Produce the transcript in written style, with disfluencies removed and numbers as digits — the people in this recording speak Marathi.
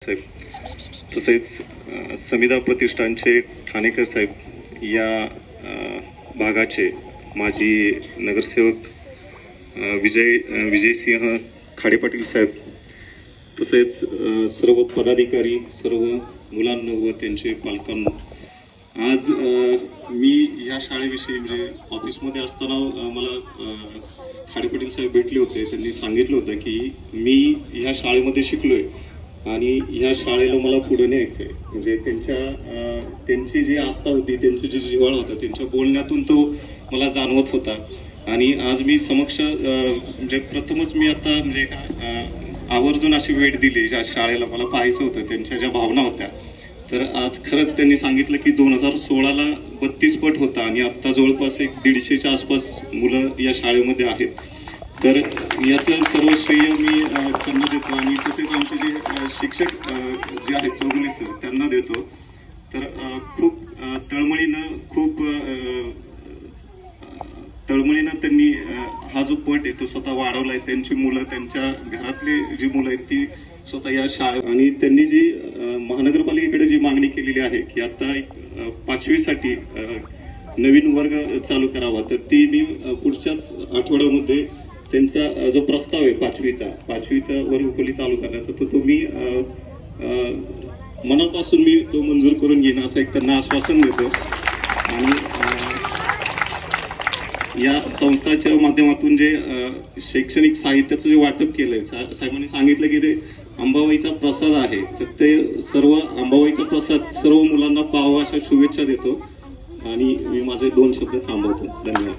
साहेब तसेच समिधा प्रतिष्ठानचे ठाणेकर साहेब या भागाचे माजी नगरसेवक विजयसिंह खाडे पाटील साहेब तसेच सर्व पदाधिकारी, सर्व मुलांना व त्यांचे पालकांना, आज मी या शाळेविषयी म्हणजे ऑफिसमध्ये असताना मला खाडे पाटील साहेब भेटले होते. त्यांनी सांगितलं होतं की मी ह्या शाळेमध्ये शिकलोय आणि ह्या शाळेला मला पुढे न्यायचंय. म्हणजे त्यांची जी आस्था होती, त्यांची जी जिव्हाळा होता, त्यांच्या बोलण्यातून तो मला जाणवत होता. आणि आज मी समक्ष म्हणजे प्रथमच मी आता म्हणजे आवर्जून अशी भेट दिली ज्या शाळेला. मला पाहायचं होतं त्यांच्या ज्या भावना होत्या. तर आज खरंच त्यांनी सांगितलं की 2016ला 32 पट होता आणि आता जवळपास 150च्या आसपास मुलं या शाळेमध्ये आहेत. तर याचं सर्व श्रेय मी त्यांना देतो आणि तसेच आमचे जे शिक्षक जे आहेत चौगुले सर त्यांना देतो. तर खूप तळमळीनं त्यांनी हा जो पट आहे तो स्वतः वाढवलाय. त्यांची मुलं, त्यांच्या घरातली जी मुलं आहेत ती स्वतः या शाळेत, आणि त्यांनी जी महानगरपालिकेकडे जी मागणी केलेली आहे की आता 5वीसाठी नवीन वर्ग चालू करावा, तर ती मी पुढच्याच आठवड्यामध्ये त्यांचा जो प्रस्ताव आहे 5वीचा वर्ग खोली चालू करण्याचा तो मी मनापासून मी तो मंजूर करून घेईन असं एक त्यांना आश्वासन देतो. आणि या संस्थाच्या माध्यमातून जे शैक्षणिक साहित्याचं जे वाटप केलंय, साहेबांनी सांगितलं की ते अंबाबाईचा प्रसाद आहे, तर ते सर्व अंबाबाईचा प्रसाद सर्व मुलांना पाहावा अशा शुभेच्छा देतो आणि मी माझे 2 शब्द थांबवतो. धन्यवाद.